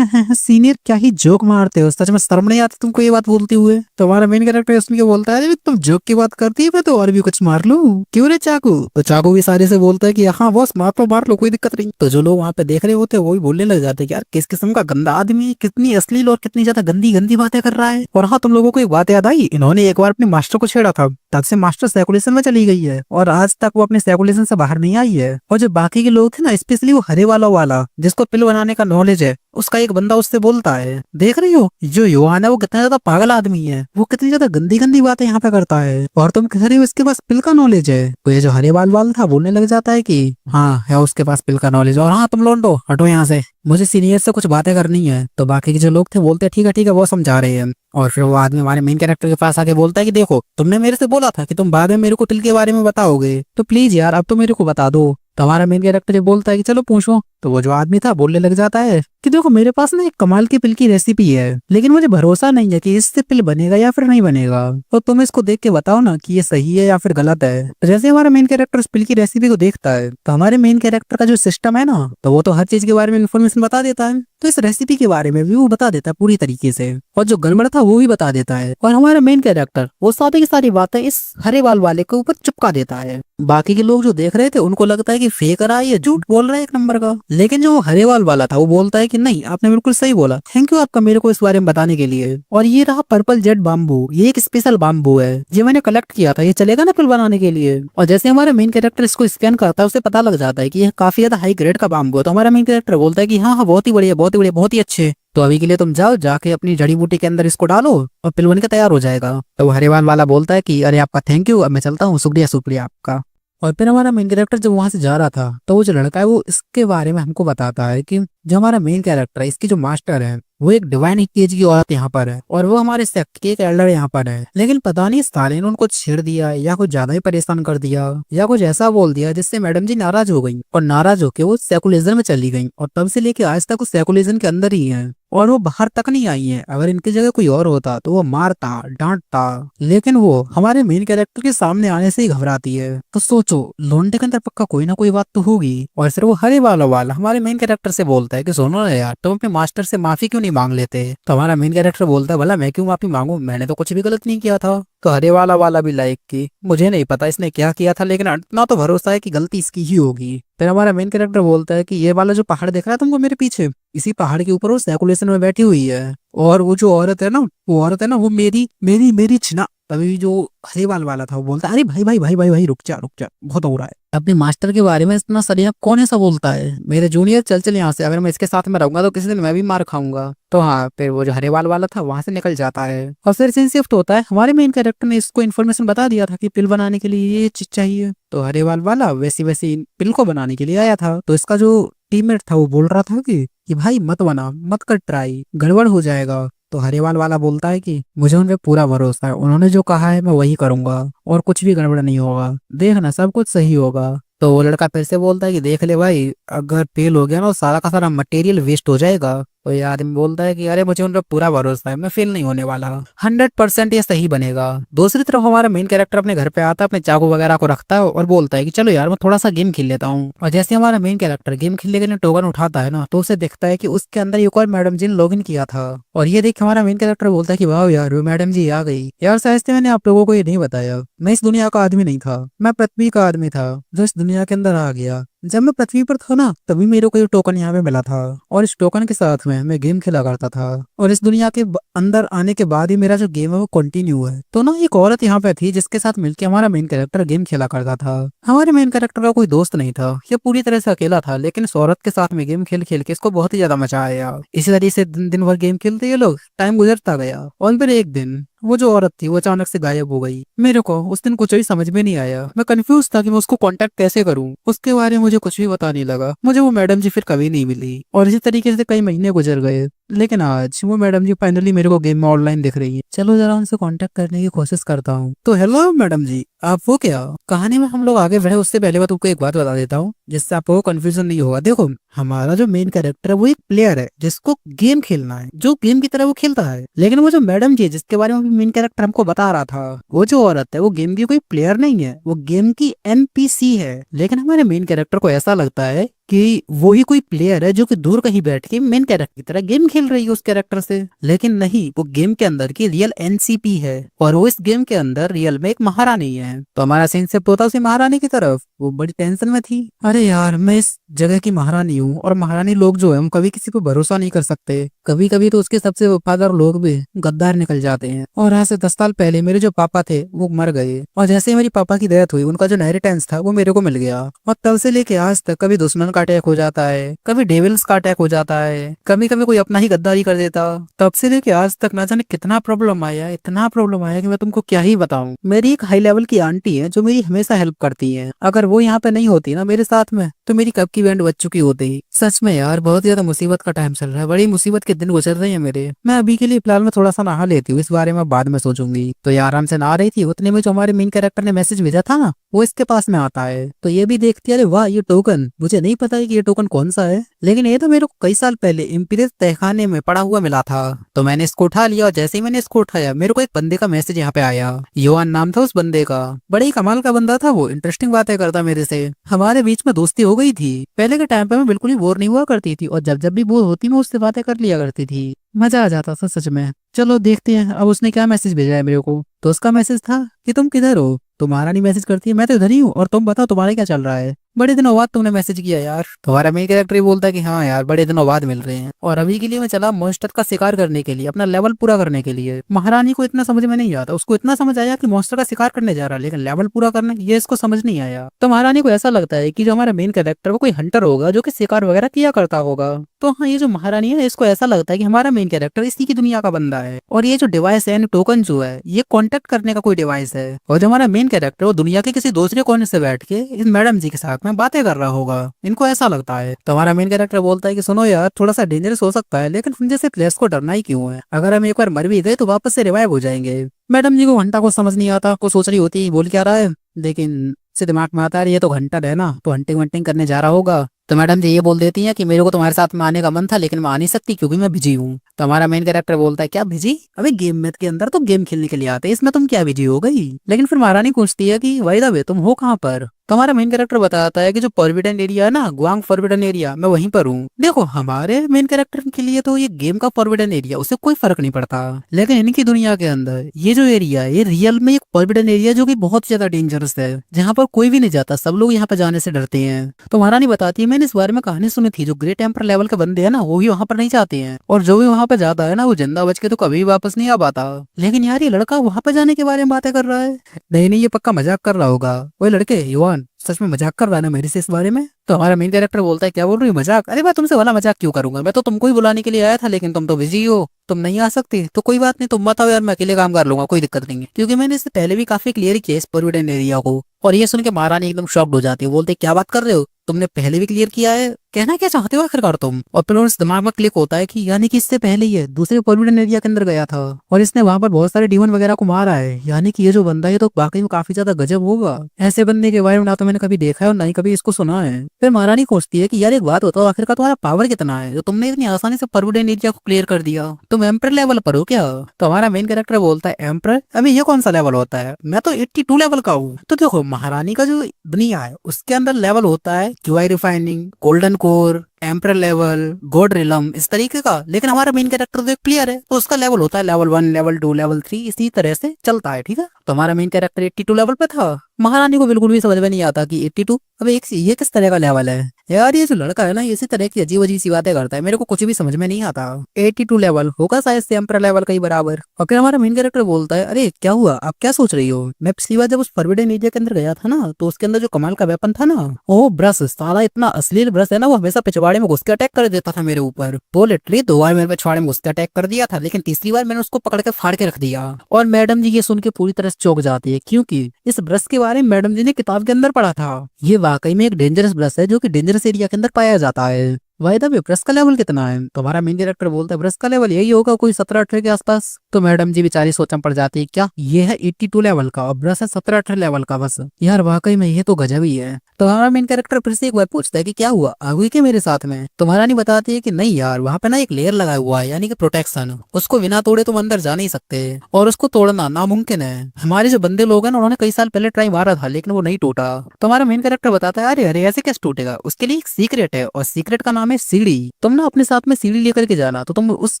सीनियर क्या ही जोक मारते हो, सच में शर्म नहीं आती तुमको ये बात बोलते हुए। तो हमारा मेन कैरेक्टर सुन के बोलता है तुम जोक की बात करती है, मैं तो और भी कुछ मार लूं, क्यों रे चाकू। तो चाकू भी सारे से बोलता है कि हाँ बॉस मार लो कोई दिक्कत नहीं। तो जो लोग वहाँ पे देख रहे होते हैं वो भी बोलने लग जाते हैं यार किस किस्म का गंदा आदमी, कितनी अश्लील और कितनी ज्यादा गंदी गंदी बातें कर रहा है। और हाँ, तुम लोगों को एक बात याद आई, इन्होंने एक बार अपने मास्टर को छेड़ा था, तब से मास्टर सर्कुलेशन में चली गई है और आज तक वो अपने सर्कुलेशन से बाहर नहीं आई है। और जो बाकी के लोग थे ना, स्पेशली वो हरे वाला जिसको पिल बनाने का नॉलेज है, उसका एक बंदा उससे बोलता है देख रही हो जो युवान है वो कितना ज्यादा पागल आदमी है, वो कितनी ज्यादा गंदी गंदी बातें यहाँ पे करता है, और तुम कह रही हो इसके पास पिल का नॉलेज है। तो ये जो हरे वाल था बोलने लग जाता है कि हाँ है उसके पास पिल का नॉलेज, और हाँ तुम लौंडो हटो यहाँ से, मुझे सीनियर से कुछ बातें करनी है। तो बाकी के जो लोग थे बोलते हैं ठीक है वो समझा रहे हैं। और फिर वो आदमी हमारे मेन कैरेक्टर के पास आके बोलता है कि देखो तुमने मेरे से बोला था कि तुम बाद में मेरे को टिल के बारे में बताओगे, तो प्लीज यार अब तो मेरे को बता दो। तो हमारा मेन कैरेक्टर ये बोलता है कि चलो पूछो। तो वो जो आदमी था बोलने लग जाता है कि देखो मेरे पास ना एक कमाल की पिल की रेसिपी है, लेकिन मुझे भरोसा नहीं है कि इससे पिल बनेगा या फिर नहीं बनेगा, तो तुम इसको देख के बताओ ना कि ये सही है या फिर गलत है। तो जैसे हमारा मेन कैरेक्टर उस पिल की रेसिपी को देखता है, तो हमारे मेन कैरेक्टर का जो सिस्टम है ना, तो वो तो हर चीज के बारे में इन्फॉर्मेशन बता देता है, तो इस रेसिपी के बारे में भी वो बता देता है पूरी तरीके से, और जो गड़बड़ था वो भी बता देता है। और हमारा मेन कैरेक्टर वो सारी की सारी बातें इस हरे वाले के ऊपर चिपका देता है। बाकी के लोग जो देख रहे थे उनको लगता है कि फेक रहा है, ये झूठ बोल रहा है एक नंबर का। लेकिन जो हरेवाल वाला था वो बोलता है कि नहीं, आपने बिल्कुल सही बोला, थैंक यू आपका मेरे को इस बारे में बताने के लिए। और ये रहा पर्पल जेट बाम्बू, ये एक स्पेशल बाम्बू है, ये मैंने कलेक्ट किया था, ये चलेगा ना पिल बनाने के लिए। और जैसे हमारा मेन कैरेक्टर इसको स्कैन करता है उसे पता लग जाता है कि यह काफी ज्यादा हाई ग्रेड का बाम्बू है। तो हमारा मेन कैरेक्टर बोलता है कि हाँ हाँ बहुत ही बढ़िया, बहुत ही बढ़िया, बहुत ही अच्छे। तो अभी के लिए तुम जाओ, जाके अपनी जड़ी बूटी के अंदर इसको डालो और पिल बन के तैयार हो जाएगा। तो हरेवाल वाला बोलता है कि अरे आपका थैंक यू, अब मैं चलता हूँ, शुक्रिया शुक्रिया आपका। और फिर हमारा मेन कैरेक्टर जब वहां से जा रहा था तो वो जो लड़का है वो इसके बारे में हमको बताता है कि जो हमारा मेन कैरेक्टर है, इसकी जो मास्टर है वो एक डिवाइन एज की औरत यहाँ पर है और वो हमारे सेक्ट के एक एल्डर यहाँ पर है। लेकिन पता नहीं साले ने उनको छेड़ दिया या कुछ ज्यादा ही परेशान कर दिया या कुछ ऐसा बोल दिया जिससे मैडम जी नाराज हो गई और नाराज होकर वो सेकुलरिज्म में चली गई और तब से लेके आज तक वो सेकुलरिज्म के अंदर ही है और वो बाहर तक नहीं आई है। अगर इनकी जगह कोई और होता तो वो मारता डांटता, लेकिन वो हमारे मेन कैरेक्टर के सामने आने से ही घबराती है। तो सोचो लोंडे के अंदर पक्का कोई ना कोई बात तो होगी। और फिर वो हरे वाला हमारे मेन कैरेक्टर से बोलता है कि सुनो ना यार, तुम अपने मास्टर से माफी क्यों नहीं मांग लेते। तो हमारा मेन कैरेक्टर बोलता है भला मैं क्यों माफी मांगू, मैंने तो कुछ भी गलत नहीं किया था। तो हरे वाला भी लाइक की मुझे नहीं पता इसने क्या किया था, लेकिन इतना तो भरोसा है कि गलती इसकी ही होगी। फिर हमारा मेन कैरेक्टर बोलता है कि ये वाला जो पहाड़ दिख रहा है तुमको मेरे पीछे, इसी पहाड़ के ऊपर वो सर्कुलेशन में बैठी हुई है और वो जो औरत है ना, वो औरत है ना, वो मेरी मेरी मेरी छिना। तभी जो हरेवाल वाला था वो बोलता है अरे भाई भाई भाई भाई भाई रुक जा, बहुत हो रहा है। अपने मास्टर के बारे में इतना सरिया कौन ऐसा बोलता है, मेरे जूनियर चल चल यहाँ से, अगर मैं इसके साथ में रहूंगा तो किसी दिन मैं भी मार खाऊंगा। तो हाँ, फिर वो जो हरेवाल वाला था वहां से निकल जाता है और फिर सीन शिफ्ट होता है। हमारे मेन कैरेक्टर ने इसको इन्फॉर्मेशन बता दिया था कि पिल बनाने के लिए ये चीज चाहिए। तो हरेवाल वाला वैसी वैसी पिल को बनाने के लिए आया था। तो इसका जो टीममेट था वो बोल रहा था कि भाई मत बना, मत कर ट्राई, गड़बड़ हो जाएगा। तो हरेवाल वाला बोलता है कि मुझे उन पे पूरा भरोसा है, उन्होंने जो कहा है मैं वही करूंगा और कुछ भी गड़बड़ नहीं होगा, देखना सब कुछ सही होगा। तो वो लड़का फिर से बोलता है कि देख ले भाई, अगर फेल हो गया ना सारा का सारा मटेरियल वेस्ट हो जाएगा। तो ये आदमी बोलता है कि अरे मुझे उन पर पूरा भरोसा है, मैं फेल नहीं होने वाला, 100% ये सही बनेगा। दूसरी तरफ हमारा मेन कैरेक्टर अपने घर पे आता है, अपने चाकू वगैरह को रखता है और बोलता है कि चलो यार मैं थोड़ा सा गेम खेल लेता हूँ। और जैसे हमारा मेन कैरेक्टर गेम खेलने के लिए टोकन उठाता है ना, तो उसे दिखता है कि उसके अंदर एक और मैडम जी ने लॉग इन किया था। और ये देख हमारा मेन कैरेक्टर बोलता है कि वाह यार वो मैडम जी आ गई यार, शायद से मैंने आप लोगों को ये नहीं बताया, मैं इस दुनिया का आदमी नहीं था, मैं पृथ्वी का आदमी था जो इस दुनिया के अंदर आ गया। जब मैं पृथ्वी पर था ना तभी मेरे को ये टोकन यहाँ पे मिला था और इस टोकन के साथ में मैं गेम खेला करता था और इस दुनिया के अंदर आने के बाद ही मेरा जो गेम है वो कंटिन्यू है। तो ना एक औरत यहाँ पे थी जिसके साथ मिलकर हमारा मेन कैरेक्टर गेम खेला करता था। हमारे मेन कैरेक्टर का कोई दोस्त नहीं था, ये पूरी तरह से अकेला था, लेकिन इस औरत के साथ में गेम खेल खेल के इसको बहुत ही ज्यादा मजा आया। इसी तरीके से दिन दिन भर गेम खेलते ये लोग टाइम गुजरता गया और फिर एक दिन वो जो औरत थी वो अचानक से गायब हो गई। मेरे को उस दिन कुछ भी समझ में नहीं आया, मैं कंफ्यूज था कि मैं उसको कांटेक्ट कैसे करूं, उसके बारे में मुझे कुछ भी पता नहीं लगा। मुझे वो मैडम जी फिर कभी नहीं मिली और इसी तरीके से कई महीने गुजर गए, लेकिन आज वो मैडम जी फाइनली मेरे को गेम में ऑनलाइन दिख रही है। चलो जरा उनसे कांटेक्ट करने की कोशिश करता हूँ। तो हेलो मैडम जी, आप वो क्या, कहानी में हम लोग आगे बढ़े उससे पहले मैं तुमको एक बात बता देता हूँ जिससे आपको कंफ्यूजन नहीं होगा। देखो हमारा जो मेन कैरेक्टर है वो एक प्लेयर है जिसको गेम खेलना है, जो गेम की तरह वो खेलता है। लेकिन वो जो मैडम जी जिसके बारे में मेन कैरेक्टर हमको बता रहा था, वो जो औरत है वो गेम की कोई प्लेयर नहीं है, वो गेम की एनपीसी है। लेकिन हमारे मेन कैरेक्टर को ऐसा लगता है कि वो ही कोई प्लेयर है जो कि दूर कहीं बैठ के मेन कैरेक्टर की तरह गेम खेल रही है उस कैरेक्टर से। लेकिन नहीं, वो गेम के अंदर की रियल एनसीपी है और वो इस गेम के अंदर रियल में एक महारानी है। तो हमारा सीन शिफ्ट होता उसी महारानी की तरफ। वो बड़ी टेंशन में थी, अरे यार मैं इस जगह की महारानी हूँ और महारानी लोग जो है हम कभी किसी पे भरोसा नहीं कर सकते, कभी कभी तो उसके सबसे वफादार लोग भी गद्दार निकल जाते हैं। और आज से 10 साल पहले मेरे जो पापा थे वो मर गए और जैसे ही मेरी पापा की डेथ हुई उनका जो इनहेरिटेंस था वो मेरे को मिल गया। और तब से लेके आज तक कभी दुश्मन का अटैक हो जाता है, कभी डेविल्स का अटैक हो जाता है, कभी कभी कोई अपना ही गद्दारी कर देता। तब से लेके आज तक ना जाने कितना प्रॉब्लम आया, इतना प्रॉब्लम आया कि मैं तुमको क्या ही बताऊं। मेरी एक हाई लेवल की आंटी है जो मेरी हमेशा हेल्प करती है, अगर वो यहाँ पे नहीं होती ना मेरे साथ में तो मेरी कब की बैंड बच चुकी होती। सच में यार बहुत ज्यादा मुसीबत का टाइम चल रहा है, बड़ी मुसीबत के दिन गुजर रहे हैं मेरे। मैं अभी के लिए फिलहाल में थोड़ा सा नहा लेती हूँ, इस बारे में बाद में सोचूंगी। तो ये आराम से नहा रही थी, उतने में जो हमारे मेन कैरेक्टर ने मैसेज भेजा था ना वो इसके पास में आता है। तो ये भी देखती है, अरे वाह ये टोकन, मुझे नहीं पता है कि ये टोकन कौन सा है, लेकिन ये तो मेरे को कई साल पहले इम्पीरियस तहखाने में पड़ा हुआ मिला था। तो मैंने इसको उठा लिया और जैसे ही मैंने इसको उठाया मेरे को एक बंदे का मैसेज यहाँ पे आया। योहान नाम था उस बंदे का, बड़े ही कमाल का बंदा था वो, इंटरेस्टिंग बातें करता मेरे से, हमारे बीच में दोस्ती हो गई थी। पहले के टाइम पे मैं बिल्कुल ही बोर नहीं हुआ करती थी और जब जब भी बोर होती मैं उससे बातें कर लिया करती थी, मजा आ जाता था सच में। चलो देखते हैं अब उसने क्या मैसेज भेजा है मेरे को। तो उसका मैसेज था कि तुम किधर हो। तो महारानी मैसेज करती है मैं तो इधर ही हूँ और तुम बताओ तुम्हारे क्या चल रहा है। बड़े दिनों बाद तुमने मैसेज किया यार। तुम्हारा मेन कैरेक्टर ही बोलता है कि हाँ यार बड़े दिनों बाद मिल रहे हैं, और अभी के लिए मैं चला मॉन्स्टर का शिकार करने के लिए, अपना लेवल पूरा करने के लिए। महारानी को इतना समझ में नहीं आता, उसको इतना समझ आया कि मॉन्स्टर का शिकार करने जा रहा है, लेकिन लेवल पूरा करने ये इसको समझ नहीं आया। तो महारानी को ऐसा लगता है कि जो हमारा मेन कैरेक्टर वो कोई हंटर होगा जो कि शिकार वगैरह किया करता होगा। तो हाँ, ये जो महारानी है इसको ऐसा लगता है कि हमारा मेन कैरेक्टर इसी की दुनिया का बंदा है, और ये जो डिवाइस है टोकन जो है ये कांटेक्ट करने का कोई डिवाइस है, और जो हमारा मेन कैरेक्टर वो दुनिया के किसी दूसरे कोने से बैठ के इस मैडम जी के साथ में बातें कर रहा होगा, इनको ऐसा लगता है। तो हमारा मेन कैरेक्टर बोलता है कि सुनो यार, थोड़ा सा डेंजरस हो सकता है, लेकिन हम जैसे प्लेयर्स को डरना ही क्यों है, अगर हम एक बार मर भी गए तो वापस से रिवाइव हो जाएंगे। मैडम जी को घंटा को समझ नहीं आता, को सोच रही होती बोल क्या रहा है, लेकिन से दिमाग में आता है ये तो घंटा है ना, तो हंटिंग वंटिंग करने जा रहा होगा। तो मैडम जी ये बोल देती हैं कि मेरे को तुम्हारे साथ में आने का मन था, लेकिन मैं आ नहीं सकती क्योंकि मैं बिजी हूँ। तो हमारा मेन कैरेक्टर बोलता है क्या बिजी, अबे गेम में के अंदर तो गेम खेलने के लिए आते हैं, इसमें तुम क्या बिजी हो गई। लेकिन फिर महारानी पूछती है कि वाई द वे तुम हो कहाँ पर। तो हमारा मेन कैरेक्टर बताता है कि जो फॉरबिडन एरिया है ना, गुआंग फॉरबिडन एरिया, मैं वहीं पर हूँ। देखो हमारे मेन कैरेक्टर के लिए तो ये गेम का फॉरबिडन एरिया उससे कोई फर्क नहीं पड़ता, लेकिन इनकी दुनिया के अंदर ये जो एरिया है ये रियल में एक फॉरबिडन एरिया जो कि बहुत ज्यादा डेंजरस है, जहाँ पर कोई भी नहीं जाता, सब लोग यहाँ पे जाने से डरते हैं। तो महारानी बताती है मैंने इस बारे में कहानी सुनी थी, जो ग्रेट एम्पर लेवल के बंदे हैं ना वो भी वहाँ पर नहीं जाते हैं, और जो भी वहाँ पे जाता है ना वो जिंदा बच के तो कभी वापस नहीं आ पाता। लेकिन यार ये लड़का वहाँ पे जाने के बारे में बातें कर रहा है, नहीं नहीं ये पक्का मजाक कर रहा होगा। वही लड़के युवान सच में मजाक कर रहा है ना मेरे से इस बारे में। तो हमारा मेन कैरेक्टर बोलता है क्या बोल रही हो मजाक, अरे मैं तुमसे वाला मजाक क्यों करूंगा, मैं तो तुमको ही बुलाने के लिए आया था, लेकिन तुम तो बिजी हो, तुम नहीं आ सकती, तो कोई बात नहीं तुम बताओ यार, मैं अकेले काम कर लूंगा, कोई दिक्कत नहीं है, क्योंकि मैंने इससे पहले भी काफी क्लियर किया इस प्रोविडेंट एरिया को। और ये सुन के महारानी एकदम शॉक्ड हो जाती है, बोलते क्या बात कर रहे हो, तुमने पहले भी क्लियर किया है, कहना क्या चाहते हो आखिरकार तुम। और फिर उस दिमाग में क्लिक होता है कि यानी कि इससे पहले ही दूसरे प्रोविडेंट एरिया के अंदर गया था और इसने वहां पर बहुत सारे डीमन वगैरह को मारा है, यानी कि ये जो बंदा है तो वाकई में काफी ज्यादा गजब होगा। ऐसे बंदे के बारे में ना तो मैंने कभी देखा है और ना ही कभी इसको सुना है। फिर महारानी पूछती है कि यार एक बात बताओ, आखिरकार तुम्हारा पावर कितना है जो तुमने इतनी आसानी से प्रोविडेंट एरिया को क्लियर कर दिया, तुम एम्पर लेवल पर हो क्या। तो हमारा मेन कैरेक्टर बोलता है एम्पर, अभी ये कौन सा लेवल होता है, मैं तो 82 लेवल का हूँ। तो देखो महारानी का जो दुनिया है उसके अंदर लेवल होता है QI refining, golden core, emperor level, God realm, इस तरीके का। लेकिन हमारा मेन कैरेक्टर तो एक प्लेयर है तो उसका लेवल होता है लेवल 1, लेवल 2, लेवल 3, इसी तरह से चलता है, ठीक है। तो हमारा मेन कैरेक्टर 82 लेवल पे था। महारानी को बिल्कुल भी समझ में नहीं आता कि 82 अब एक ये किस तरह का लेवल है यार, ये जो लड़का है ना इसी तरह की अजीब अजीब सी बातें करता है, मेरे को कुछ भी समझ में नहीं आता। 82 लेवल होगा शायद से एम्पर लेवल का ही बराबर। और फिर हमारा मेन कैरेक्टर बोलता है अरे क्या हुआ, आप क्या सोच रही हो, मैं पिछली बार जब उस फॉरबिडन एरिया के अंदर गया था ना तो उसके अंदर जो कमाल का वेपन था ना, वो ब्रश, साला इतना अश्लील ब्रश है ना, वो हमेशा पिछवाड़े में घुस के अटैक कर देता था मेरे ऊपर। वो लिटरली 2 बार मेरे पिछवाड़े में घुस के अटैक कर दिया था, लेकिन तीसरी बार मैंने उसको पकड़ के फाड़ के रख दिया। और मैडम जी ये सुन के पूरी तरह से चौंक जाती है, क्योंकि इस ब्रश के बारे में मैडम जी ने किताब के अंदर पढ़ा था। ये वाकई में एक डेंजरस ब्रश है जो कि डेंजरस एरिया के अंदर पाया जाता है। भाई द वे ब्रश का लेवल कितना है, तो हमारा मेन डायरेक्टर बोलता है ब्रश का लेवल यही होगा कोई 17-18 के आसपास। तो मैडम जी बेचारी सोच में पड़ जाती है, क्या ये है 82 लेवल का और ब्रश है 17-18 लेवल का, बस यार वाकई में ये तो गजब ही है। तो हमारा मेन कैरेक्टर फिर से एक बार पूछता है कि क्या हुआ, आ गई क्या मेरे साथ में। तो महारानी बताती है कि नहीं यार, वहाँ पे ना एक लेयर लगा हुआ है यानी कि प्रोटेक्शन, उसको बिना तोड़े तुम अंदर जा नहीं सकते और उसको तोड़ना नामुमकिन है। हमारे जो बंदे लोग हैं उन्होंने कई साल पहले ट्राई मारा था लेकिन वो नहीं टूटा। तो हमारा मेन कैरेक्टर बताता है अरे अरे ऐसे कैसे टूटेगा, उसके लिए एक सीक्रेट है और सीक्रेट का नाम है सीढ़ी। तुम ना अपने साथ में सीढ़ी लेकर के जाना तो तुम उस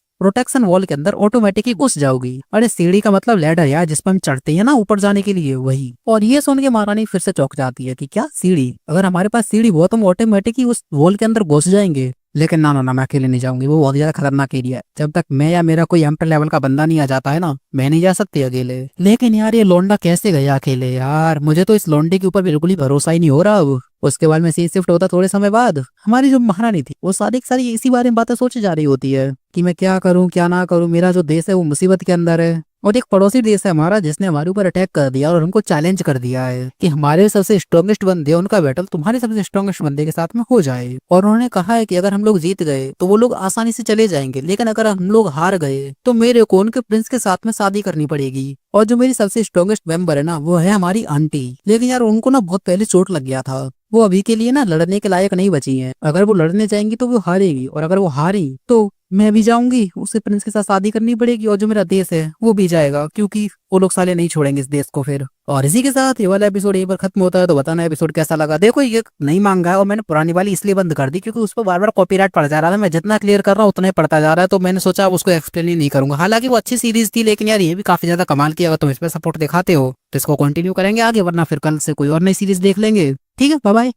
प्रोटेक्शन वॉल के अंदर ऑटोमेटिकली घुस जाओगी। अरे सीढ़ी का मतलब लैडर यार, जिस पर हम चढ़ते हैं ना ऊपर जाने के लिए, वही। और ये सुन के महारानी फिर से चौंक जाती है कि क्या सीढ़ी, अगर हमारे पास सीढ़ी हुआ तो हम ऑटोमेटिकली उस वॉल के अंदर घुस जाएंगे। लेकिन ना ना ना, मैं अकेले नहीं जाऊंगी, वो बहुत ज्यादा खतरनाक एरिया है, जब तक मैं या मेरा कोई एम्पर लेवल का बंदा नहीं आ जाता है ना मैं नहीं जा सकती अकेले। लेकिन यार ये लोंडा कैसे गया अकेले, यार मुझे तो इस लोंडे के ऊपर बिल्कुल ही भरोसा ही नहीं हो रहा अब। उसके बाद में सीट शिफ्ट होता थोड़े समय बाद, हमारी जो महारानी थी वो सारी सारी इसी बारे में बातें सोचे जा रही होती है कि मैं क्या करूं क्या ना करूं, मेरा जो देश है वो मुसीबत के अंदर है और एक पड़ोसी देश है हमारा जिसने हमारे ऊपर अटैक कर दिया और उनको चैलेंज कर दिया है कि हमारे सबसे स्ट्रॉन्गेस्ट बंदे उनका बैटल तुम्हारे सबसे स्ट्रॉन्गेस्ट बंदे के साथ में हो जाए। और उन्होंने कहा है कि अगर हम लोग जीत गए तो वो लोग आसानी से चले जाएंगे, लेकिन अगर हम लोग हार गए तो मेरे को उनके प्रिंस के साथ में शादी करनी पड़ेगी। और जो मेरी सबसे स्ट्रॉन्गेस्ट मेंबर है ना वो है हमारी आंटी, लेकिन यार उनको ना बहुत पहले चोट लग गया था, वो अभी के लिए ना लड़ने के लायक नहीं बची है। अगर वो लड़ने जाएंगी तो वो हारेगी और अगर वो हारी तो मैं भी जाऊंगी, उसे प्रिंस के साथ शादी करनी पड़ेगी और जो मेरा देश है वो भी जाएगा, क्योंकि वो लोग साले नहीं छोड़ेंगे इस देश को फिर। और इसी के साथ ये वाला एपिसोड यहीं पर खत्म होता है। तो बताना एपिसोड कैसा लगा। देखो ये नहीं मांगा है और मैंने पुरानी वाली इसलिए बंद कर दी क्योंकि उस पर बार बार कॉपीराइट पड़ जा रहा था, मैं जितना क्लियर कर रहा हूँ उतना ही पड़ता जा रहा है, तो मैंने सोचा अब उसको एक्सप्लेन ही नहीं करूंगा। हालांकि वो अच्छी सीरीज थी लेकिन यार ये भी काफी ज्यादा कमाल किया, अगर तुम इस पर सपोर्ट दिखाते हो तो इसको कंटिन्यू करेंगे आगे, वरना फिर कल से कोई और नई सीरीज देख लेंगे। ठीक है, बाय बाय।